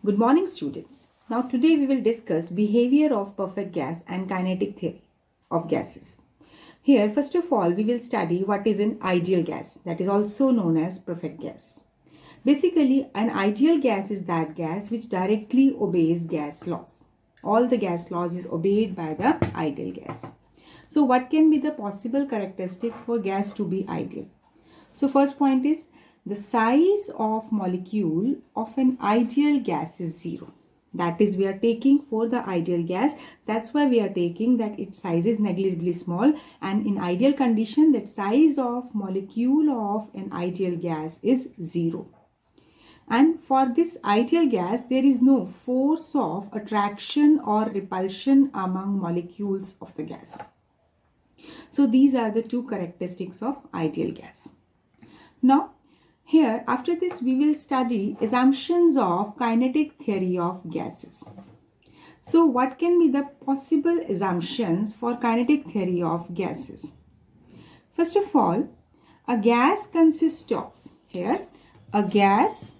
Good morning, students. Now today we will discuss behavior of perfect gas and kinetic theory of gases. Here, first of all, we will study what is an ideal gas, that is also known as perfect gas. Basically, an ideal gas is that gas which directly obeys gas laws. All the gas laws is obeyed by the ideal gas. So what can be the possible characteristics for gas to be ideal? So first point is the size of molecule of an ideal gas is 0. That is, we are taking for the ideal gas. That's why we are taking that its size is negligibly small, and in ideal condition that size of molecule of an ideal gas is 0. And for this ideal gas, there is no force of attraction or repulsion among molecules of the gas. So these are the two characteristics of ideal gas. Now, here after this we will study assumptions of kinetic theory of gases. So what can be the possible assumptions for kinetic theory of gases? First of all, a gas consists of, a gas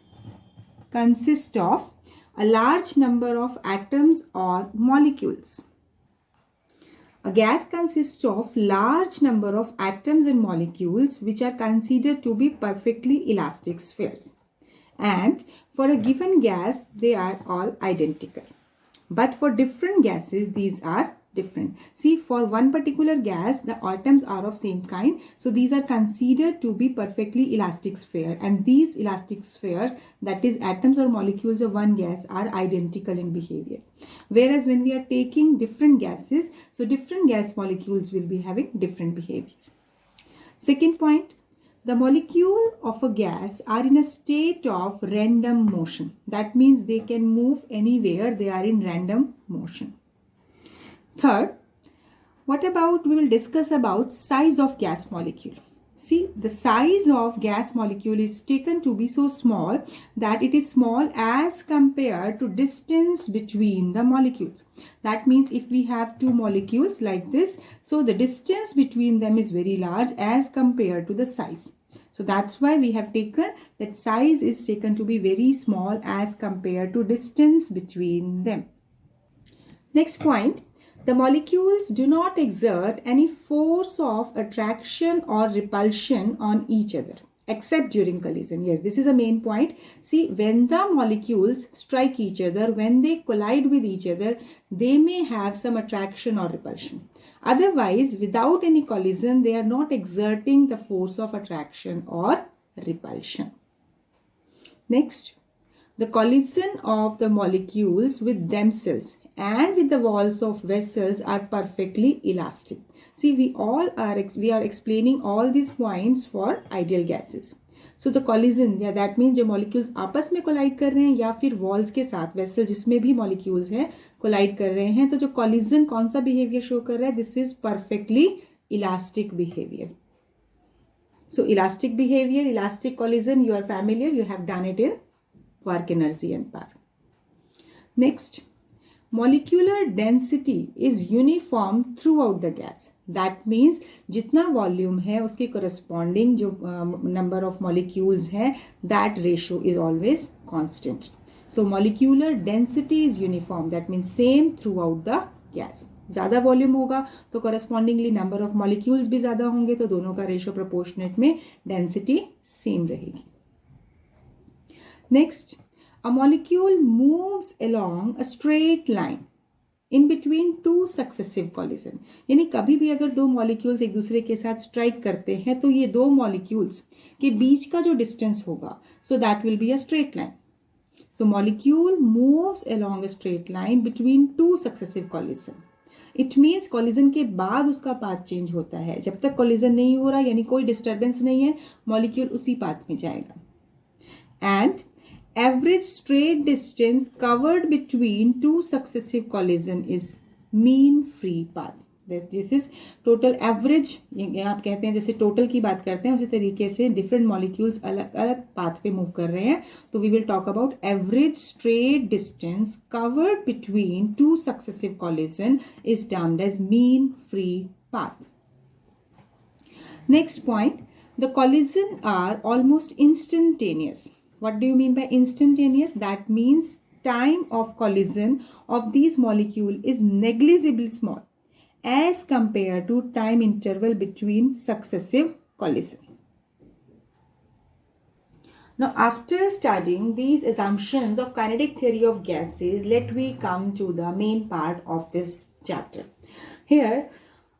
consists of a large number of atoms or molecules. A gas consists of large number of atoms and molecules which are considered to be perfectly elastic spheres. And for a given gas, they are all identical. But for different gases, these are different. See, for one particular gas, the atoms are of same kind. So these are considered to be perfectly elastic sphere. And these elastic spheres, that is atoms or molecules of one gas, are identical in behavior. Whereas when we are taking different gases, so different gas molecules will be having different behavior. Second point, the molecule of a gas are in a state of random motion. That means they can move anywhere, they are in random motion. Third, we will discuss about size of gas molecule. See, the size of gas molecule is taken to be so small that it is small as compared to distance between the molecules. That means if we have two molecules like this, so the distance between them is very large as compared to the size. So that's why we have taken that size is taken to be very small as compared to distance between them. Next point. The molecules do not exert any force of attraction or repulsion on each other except during collision. Yes, this is a main point. See, when the molecules strike each other, when they collide with each other, they may have some attraction or repulsion. Otherwise, without any collision, they are not exerting the force of attraction or repulsion. Next, the collision of the molecules with themselves and with the walls of vessels are perfectly elastic. See, we are explaining all these points for ideal gases. So the collision, that means जो molecules आपस में collide कर रहे हैं या फिर walls के साथ vessel जिसमें भी molecules हैं collide कर रहे हैं, तो जो collision कौन सा behavior show कर रहा है? This is perfectly elastic behavior. So elastic behavior, elastic collision, you are familiar, you have done it in work energy and power. Next, molecular density is uniform throughout the gas. That means जितना volume है उसके corresponding जो number of molecules है, that ratio is always constant. So molecular density is uniform. That means same throughout the gas. ज़्यादा volume होगा तो correspondingly number of molecules भी ज़्यादा होंगे, तो दोनों का रेशियो proportionate में density सेम रहेगी. Next, a molecule moves along a straight line in between two successive collision. यानी कभी भी अगर दो molecules एक दूसरे के साथ strike करते हैं तो ये दो molecules के बीच का जो distance होगा, so that will be a straight line. So molecule moves along a straight line between two successive collision. It means collision के बाद उसका path change होता है. जब तक collision नहीं हो रहा यानी कोई disturbance नहीं है, molecule उसी path में जाएगा. And average straight distance covered between two successive collision is mean free path. This is total average. आप कहते हैं जैसे total की बात करते हैं उसी तरीके से different molecules अलग अलग path पे move कर रहे हैं, तो we will talk about average straight distance covered between two successive collision is termed as mean free path. Next point, the collision are almost instantaneous. What do you mean by instantaneous? That means time of collision of these molecules is negligibly small as compared to time interval between successive collision. Now, after studying these assumptions of kinetic theory of gases, let me come to the main part of this chapter. Here,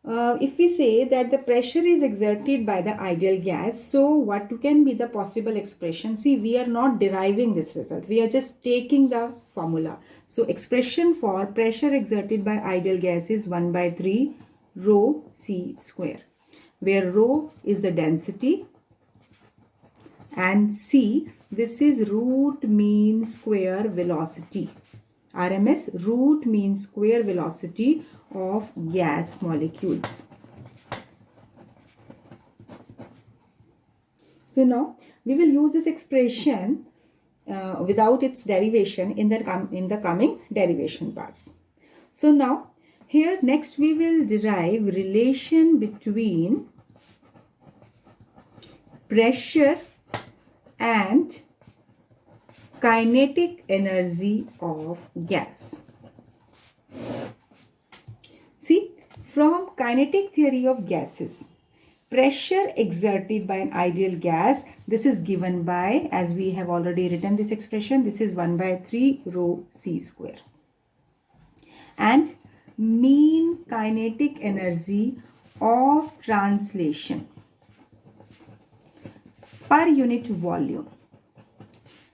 if we say that the pressure is exerted by the ideal gas, so what can be the possible expression? See, we are not deriving this result. We are just taking the formula. So, expression for pressure exerted by ideal gas is 1 by 3 rho c square, where rho is the density and c, this is root mean square velocity. RMS, root mean square velocity of gas molecules. So now we will use this expression without its derivation in the coming derivation parts. So now here next we will derive relation between pressure and kinetic energy of gas. See, from kinetic theory of gases, pressure exerted by an ideal gas, this is given by, as we have already written this expression, this is 1 by 3 rho c square. And mean kinetic energy of translation per unit volume,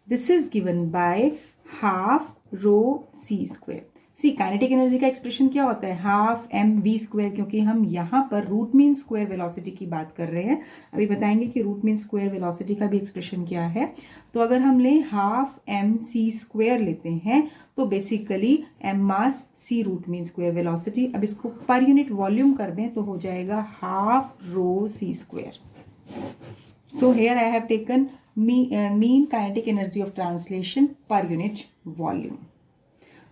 this is given by half rho c square. C kinetic energy का expression क्या होता है, half M we square, क्योंकि हम यहाँ पर root mean square velocity की बात कर रहे हैं. अभी बताएंगे कि रूट मीन स्क्वायर वेलोसिटी का भी एक्सप्रेशन क्या है. तो अगर हम ले हाफ एम सी स्क्वायर लेते हैं तो बेसिकली एम मास सी रूट मीन स्क्वायर वेलोसिटी. अब इसको पर यूनिट वॉल्यूम कर दें तो हो जाएगा half rho C square. So here I have taken mean kinetic energy of translation per unit volume.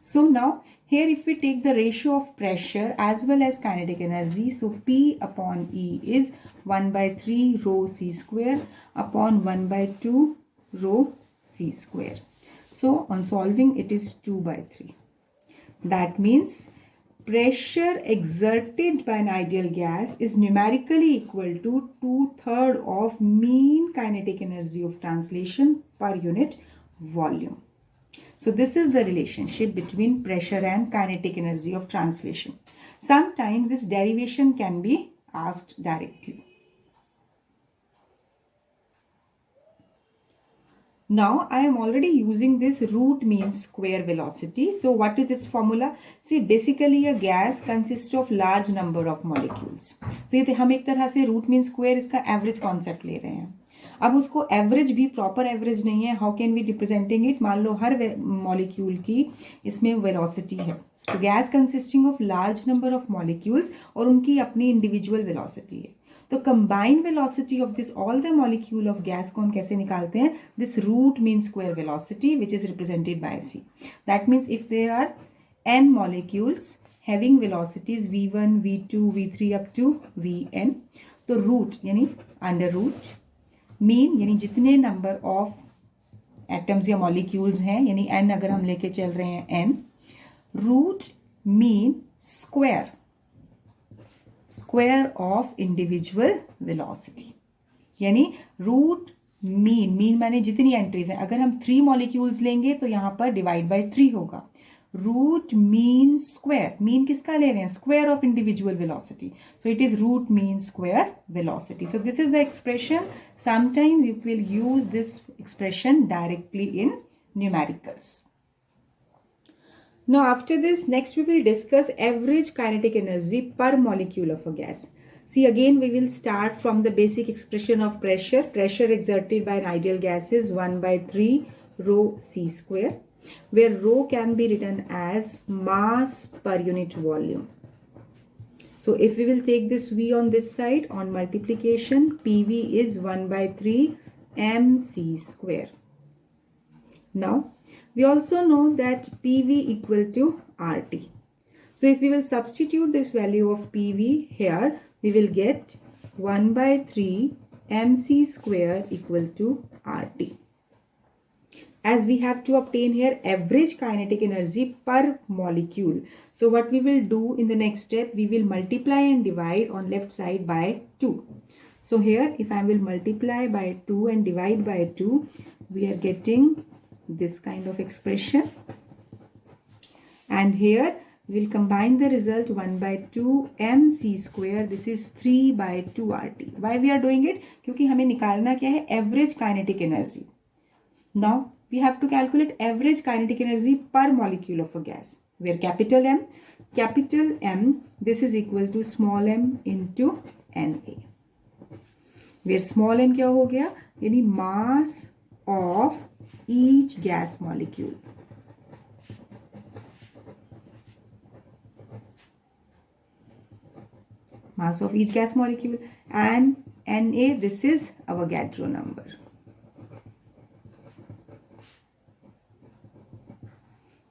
So now here if we take the ratio of pressure as well as kinetic energy, so P upon E is 1 by 3 rho c square upon 1 by 2 rho c square. So on solving it is 2 by 3. That means pressure exerted by an ideal gas is numerically equal to 2/3 of mean kinetic energy of translation per unit volume. So this is the relationship between pressure and kinetic energy of translation. Sometimes this derivation can be asked directly. Now I am already using this root mean square velocity. So what is its formula? See, basically a gas consists of large number of molecules. So ये हम एक तरह से root mean square इसका average concept ले रहे हैं. अब उसको एवरेज भी प्रॉपर एवरेज नहीं है. How can we representing it? मान लो हर मॉलिक्यूल की इसमें वेलोसिटी है. तो gas consisting of large number of molecules और उनकी अपनी इंडिविजुअल वेलोसिटी है. तो combined velocity of this all the molecule of gas को हम कैसे निकालते हैं? This root mean square velocity which is represented by C. That means if there are n molecules having velocities v1, v2, v3 up to vn, तो root यानी under root mean यानी जितने number of atoms या molecules हैं, यानी n अगर हम लेके चल रहे हैं n, root mean square square of individual velocity, यानी रूट मीन माने जितनी एंट्रीज हैं. अगर हम 3 मॉलिक्यूल्स लेंगे तो यहां पर डिवाइड बाय 3 होगा. रूट मीन स्क्वायर, मीन किसका ले रहे हैं? Square of individual velocity. So it is root mean square velocity. So this is the expression. Sometimes you will use this expression directly in numericals. Now after this, next we will discuss average kinetic energy per molecule of a gas. See, again we will start from the basic expression of pressure. Pressure exerted by an ideal gas is 1 by 3 rho c square, where rho can be written as mass per unit volume. So if we will take this V on this side, on multiplication, PV is 1 by 3 mc square. Now we also know that PV equal to RT. So if we will substitute this value of PV here, we will get 1 by 3 mc square equal to RT. as we have to obtain here average kinetic energy per molecule. So what we will do in the next step, we will multiply and divide on left side by 2. So here if I will multiply by 2 and divide by 2, we are getting this kind of expression. And here we will combine the result 1 by 2 mc square. This is 3 by 2 RT. Why we are doing it? क्योंकि हमें निकालना क्या है? Average kinetic energy. Now we have to calculate average kinetic energy per molecule of a gas, where capital M, this is equal to small m into Na, where small m क्या हो गया? यानी mass of each gas molecule. Mass of each gas molecule, and Na, this is Avogadro number.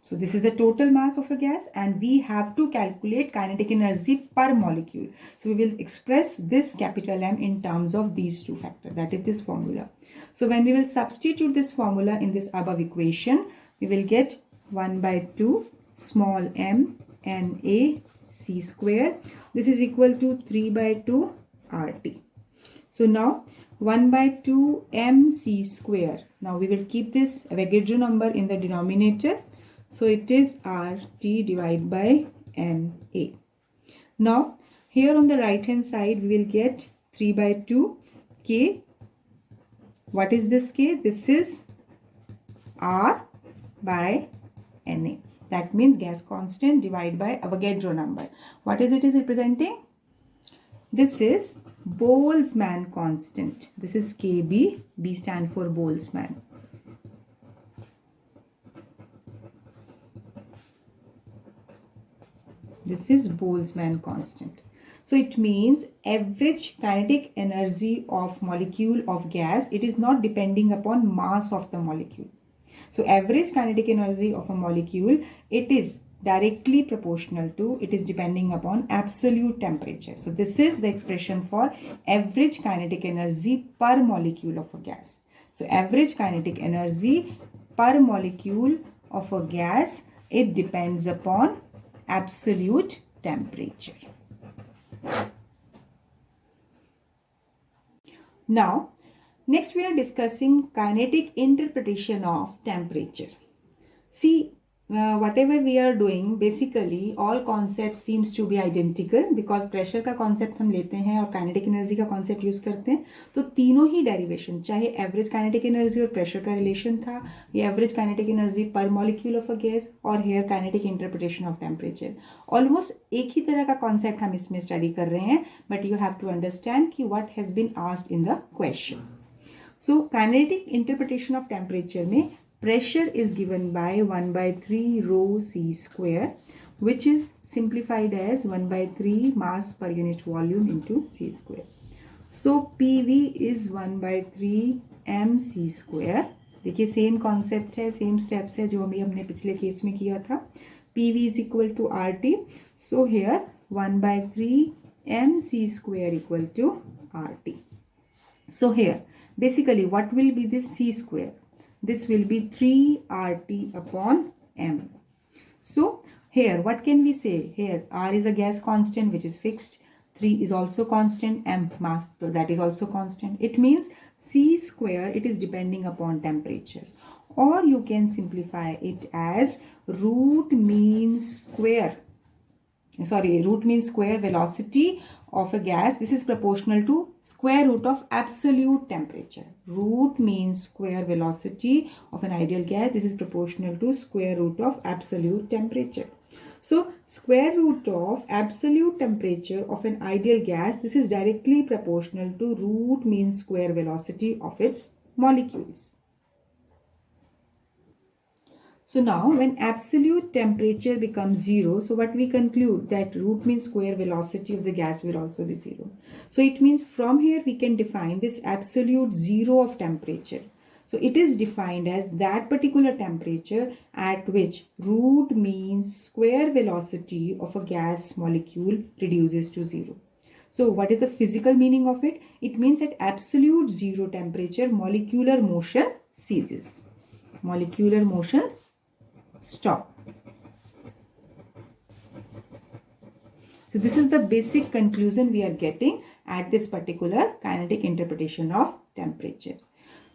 So this is the total mass of a gas, and we have to calculate kinetic energy per molecule. So we will express this capital M in terms of these two factors, that is this formula. So when we will substitute this formula in this above equation, we will get 1 by 2 small m Na C square. This is equal to 3 by 2 RT. So now 1 by 2 mc square. Now we will keep this Avogadro number in the denominator. So it is RT divided by Na. Now here on the right hand side we will get 3 by 2 K. What is this K? This is R by Na. That means gas constant divided by Avogadro number. What is it is representing? This is Boltzmann constant. This is Kb. B stand for Boltzmann. This is Boltzmann constant. So it means average kinetic energy of molecule of gas, it is not depending upon mass of the molecule. So average kinetic energy of a molecule, it is directly proportional to, it is depending upon absolute temperature. So this is the expression for average kinetic energy per molecule of a gas. So average kinetic energy per molecule of a gas, it depends upon absolute temperature. Now, next we are discussing kinetic interpretation of temperature. See, whatever we are doing, basically all concepts seems to be identical, because pressure का concept हम लेते हैं और kinetic energy का concept use करते हैं, तो तीनों ही derivation, चाहे average kinetic energy और pressure का relation था, या average kinetic energy per molecule of a gas, और here kinetic interpretation of temperature, almost एक ही तरह का concept हम इसमें study कर रहे हैं, but you have to understand कि what has been asked in the question. So kinetic interpretation of temperature में pressure is given by 1 by 3 rho C square, which is simplified as 1 by 3 mass per unit volume into C square. So PV is 1 by 3 mc square. देखिए same concept है, same steps है जो हमने पिछले case में किया था. PV is equal to RT. So here 1 by 3 mc square equal to RT. So here basically what will be this C square? This will be 3 RT upon M. So here what can we say? Here R is a gas constant which is fixed. 3 is also constant. M mass, so that is also constant. It means C square, it is depending upon temperature. Or you can simplify it as root mean square velocity of a gas. This is proportional to square root of absolute temperature. Root means square velocity of an ideal gas. This is proportional to square root of absolute temperature. So square root of absolute temperature of an ideal gas, this is directly proportional to root mean square velocity of its molecules. So now when absolute temperature becomes 0, so what we conclude, that root mean square velocity of the gas will also be 0. So it means from here we can define this absolute 0 of temperature. So it is defined as that particular temperature at which root mean square velocity of a gas molecule reduces to 0. So what is the physical meaning of it? It means at absolute 0 temperature molecular motion ceases. molecular motion stop. So this is the basic conclusion we are getting at this particular kinetic interpretation of temperature.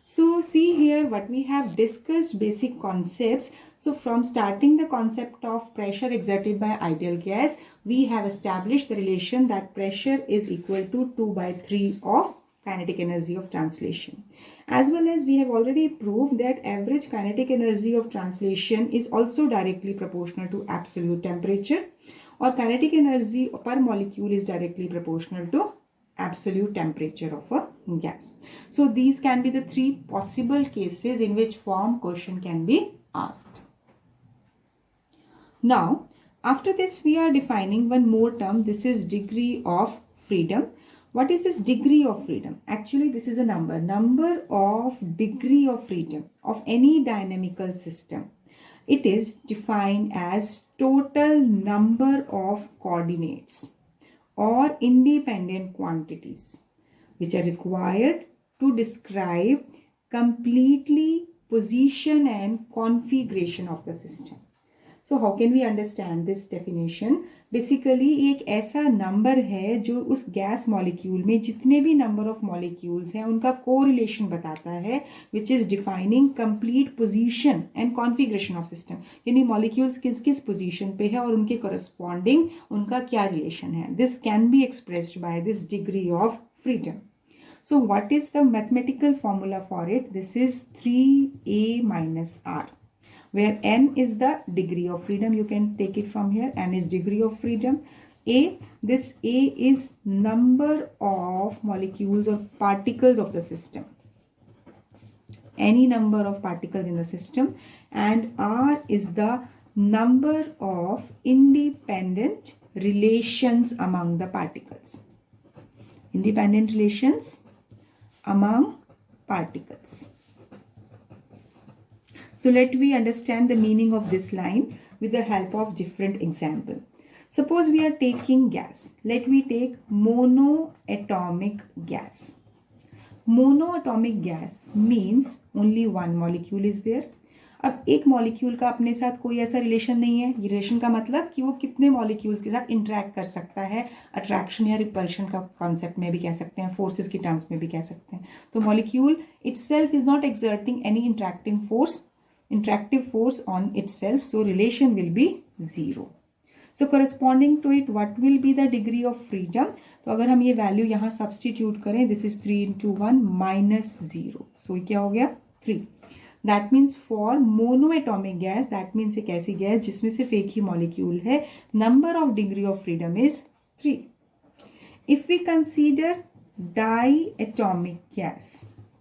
So see here what we have discussed, basic concepts. So from starting the concept of pressure exerted by ideal gas, we have established the relation that pressure is equal to 2/3 of kinetic energy of translation. As well as we have already proved that average kinetic energy of translation is also directly proportional to absolute temperature, or kinetic energy per molecule is directly proportional to absolute temperature of a gas. So these can be the three possible cases in which form question can be asked. Now, after this we are defining one more term. This is degree of freedom. What is this degree of freedom? Actually, this is a number of degree of freedom of any dynamical system. It is defined as total number of coordinates or independent quantities which are required to describe completely position and configuration of the system. So how can we understand this definition? Basically एक ऐसा number है जो उस gas molecule में जितने भी number of molecules हैं उनका कोरिलेशन बताता है, which is defining complete position and configuration of system. यानी मॉलिक्यूल्स किस किस पोजीशन पे है और उनके करस्पॉन्डिंग उनका क्या रिलेशन है. This can be expressed by this degree of freedom. So what is the mathematical formula for it? This is 3a minus r, where n is the degree of freedom. You can take it from here. N is degree of freedom. This a is number of molecules or particles of the system. Any number of particles in the system. And r is the number of independent relations among the particles. Independent relations among particles. So let we understand the meaning of this line with the help of different example. Suppose we are taking gas. Let me take monoatomic gas. Monoatomic gas means only one molecule is there. अब एक molecule का अपने साथ कोई ऐसा relation नहीं है. ये रिलेशन का मतलब कि वो कितने मॉलिक्यूल्स के साथ इंटरेक्ट कर सकता है. अट्रैक्शन या रिपल्शन का कॉन्सेप्ट में भी कह सकते हैं, फोर्सेस की टर्म्स में भी कह सकते हैं. तो molecule itself is not exerting any interactive force on itself, so relation will be 0. So corresponding to it, what will be the degree of freedom? तो अगर हम ये वैल्यू यहाँ सब्सटीट्यूट करें, this is 3 into 1 minus 0. So क्या हो गया 3. That means for monoatomic gas, that means एक ऐसी गैस जिसमें सिर्फ एक ही मॉलिक्यूल है, number of degree of freedom is 3. If we consider diatomic gas,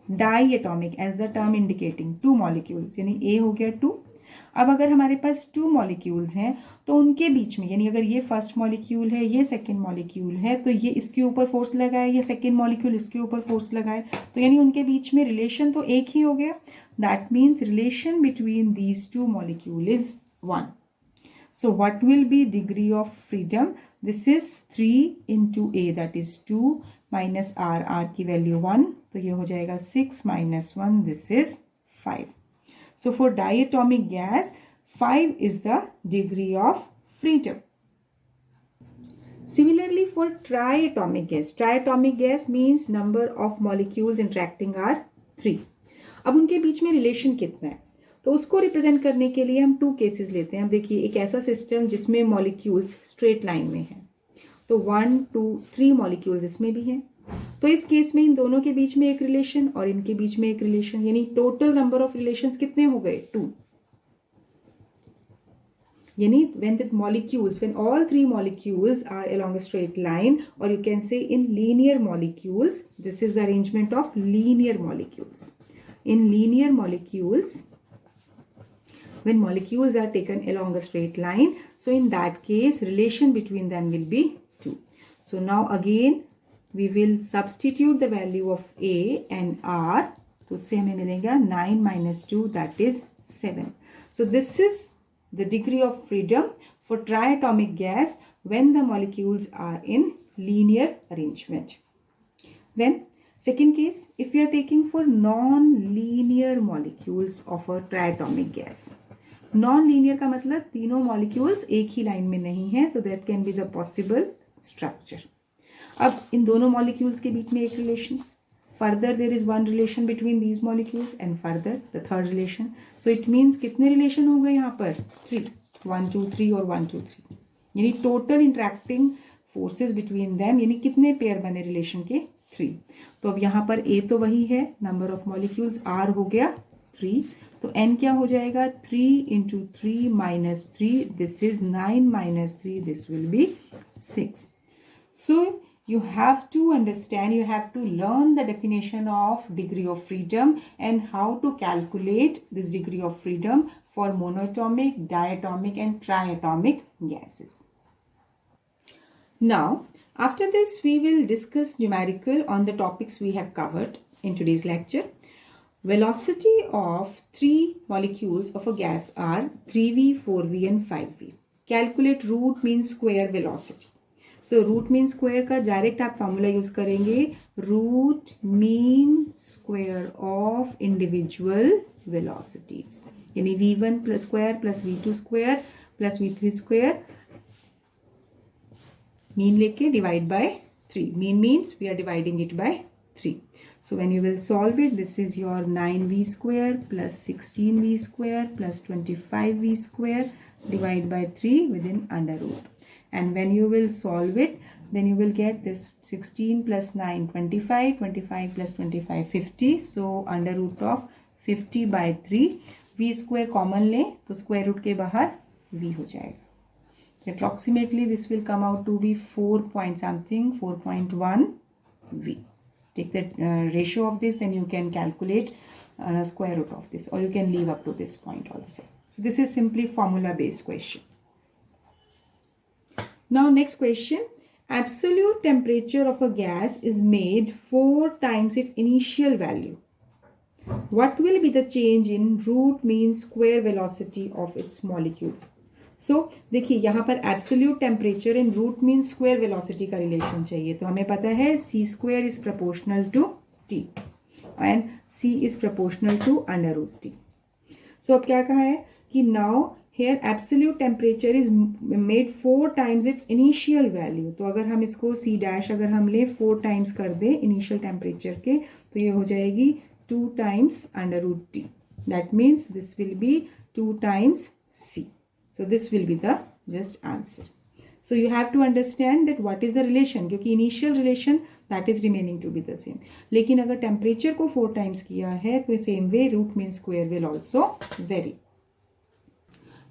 diatomic as the term indicating two molecules, यानी A हो गया 2. अब अगर हमारे पास 2 मॉलिक्यूल्स हैं तो उनके बीच में, यानी अगर ये फर्स्ट मॉलिक्यूल है, ये सेकंड मॉलिक्यूल है, तो ये इसके ऊपर फोर्स लगाए, ये सेकंड मॉलिक्यूल इसके ऊपर फोर्स लगाए, तो यानी उनके बीच में रिलेशन तो एक ही हो गया. That means relation between these 2 molecule is 1. So what will be degree of freedom? This is 3 into A, that is 2 minus R, R की वैल्यू 1, तो ये हो जाएगा 6 minus 1, this is 5. So for diatomic gas, 5 is the degree of freedom. Similarly for triatomic gas means number of molecules interacting are 3. अब उनके बीच में relation कितना है, तो उसको रिप्रेजेंट करने के लिए हम 2 केसेस लेते हैं. अब देखिए एक ऐसा सिस्टम जिसमें मॉलिक्यूल्स स्ट्रेट लाइन में हैं, तो 1 2 3 मॉलिक्यूल्स इसमें भी हैं. तो इस केस में इन दोनों के बीच में एक रिलेशन और इनके बीच में एक रिलेशन, यानी टोटल नंबर ऑफ रिलेशंस कितने हो गए 2. यानी when all 3 molecules are along a straight line, or you can say in linear molecules, this is the arrangement of linear molecules. In linear molecules, when molecules are taken along a straight line, so in that case relation between them will be 2. So now again we will substitute the value of A and R. तो उससे हमें मिलेगा 9 minus 2, that is 7. So this is the degree of freedom for triatomic gas when the molecules are in linear arrangement. When Second case, if we are taking for non-linear molecules of a triatomic gas. Non-linear का मतलब तीनों molecules एक ही line में नहीं है, तो that can be the possible structure. अब इन दोनों molecules के बीच में एक relation. Further, there is one relation between these molecules and further the third relation. So it means कितने relation हो गए यहाँ पर? 3. 1, 2, 3 और 1, 2, 3. यानी total interacting forces between them यानी कितने पेयर बने relation के? 3. तो अब यहाँ पर A तो वही है, number of molecules R हो गया 3. तो N क्या हो जाएगा? 3 into 3 minus 3. This is 9 minus 3. This will be 6. So you have to understand, you have to learn the definition of degree of freedom and how to calculate this degree of freedom for monatomic, diatomic and triatomic gases. Now, after this we will discuss numerical on the topics we have covered in today's lecture. Velocity of 3 molecules of a gas are 3v, 4v and 5v. Calculate root mean square velocity. So root mean square का direct आप formula use करेंगे, root mean square of individual velocities, यानी v1 plus square plus v2 square plus v3 square, mean लेके divide by 3. Mean means we are dividing it by 3. So when you will solve it, this is your 9v square plus 16v square plus 25v square divided by 3 within under root. And when you will solve it, then you will get this 16 plus 9, 25, 25 plus 25, 50. So under root of 50 by 3. v square common ले तो square root के बाहर v हो जाएगा. So approximately this will come out to be 4 point something, 4.1 v. Take the ratio of this, then you can calculate square root of this, or you can leave up to this point also. So this is simply formula based question. Now next question, absolute temperature of a gas is made 4 times its initial value. What will be the change in root mean square velocity of its molecules? So देखिए यहाँ पर absolute temperature and root mean square velocity का relation चाहिए, तो हमें पता है c square is proportional to t and c is proportional to under root t. So अब क्या कहा है कि now here absolute temperature is made 4 times its initial value. तो अगर हम इसको c dash अगर हम ले 4 times कर दे initial temperature के, तो ये हो जाएगी 2 times under root t. That means this will be 2 times c. So this will be the just answer. So you have to understand that what is the relation, क्योंकि initial relation that is remaining to be the same. लेकिन अगर temperature को 4 times किया है तो same way root mean square will also vary.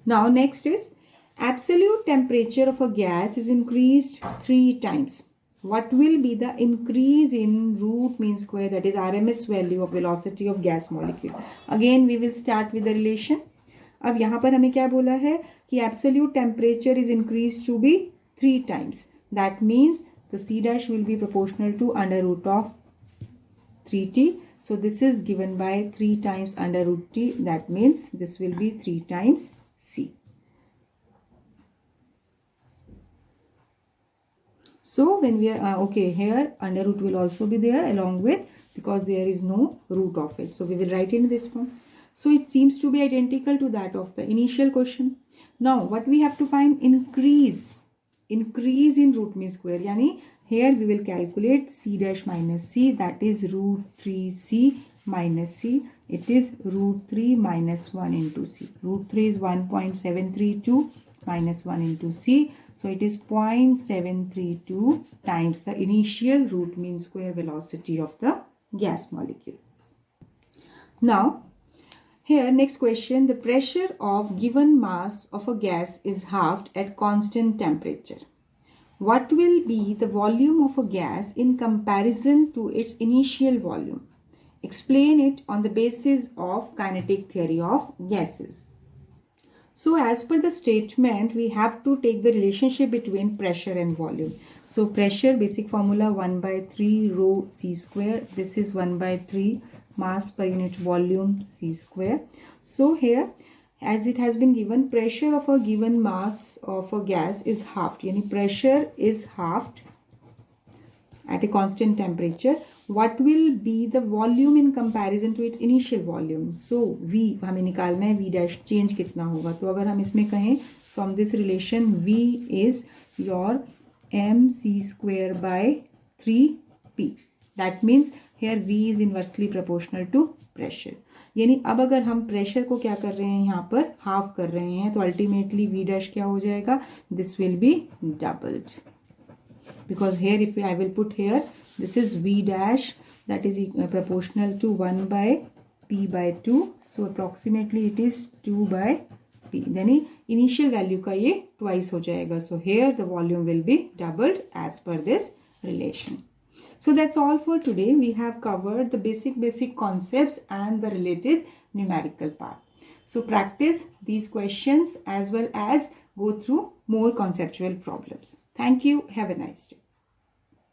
Now next is absolute temperature of a gas is increased 3 times. What will be the increase in root mean square, that is RMS value of velocity of gas molecule? Again we will start with the relation. अब यहाँ पर हमें क्या बोला है कि absolute temperature is increased to be 3 times. That means the c dash will be proportional to under root of 3t. So this is given by 3 times under root t. That means this will be 3 times c. So when we are okay, here under root will also be there along with, because there is no root of it. So we will write in this form. So it seems to be identical to that of the initial question. Now what we have to find, increase in root mean square, yani here we will calculate c dash minus c, that is root 3c minus c. It is root 3 minus 1 into c. Root 3 is 1.732 minus 1 into c. So it is 0.732 times the initial root mean square velocity of the gas molecule. Now here next question, the pressure of given mass of a gas is halved at constant temperature. What will be the volume of a gas in comparison to its initial volume? Explain it on the basis of kinetic theory of gases. So as per the statement, we have to take the relationship between pressure and volume. So pressure, basic formula 1 by 3 rho c square. This is 1 by 3 mass per unit volume c square. So here, as it has been given, pressure of a given mass of a gas is halved. Yani pressure is halved at a constant temperature. what will be the volume in comparison to its initial volume. So V हमें निकालना है V dash change कितना होगा. तो अगर हम इसमें कहें from this relation V is your mc square by 3p. That means here V is inversely proportional to pressure. यानी अब अगर हम प्रेशर को क्या कर रहे हैं, यहाँ पर हाफ कर रहे हैं, तो अल्टीमेटली V डैश क्या हो जाएगा, this will be doubled. Because here if I will put here, this is V dash that is proportional to 1 by P by 2. So approximately it is 2 by P. Then initial value का ये twice हो जाएगा. So here the volume will be doubled as per this relation. So that's all for today. We have covered the basic concepts and the related numerical part. So practice these questions as well as go through more conceptual problems. Thank you. Have a nice day.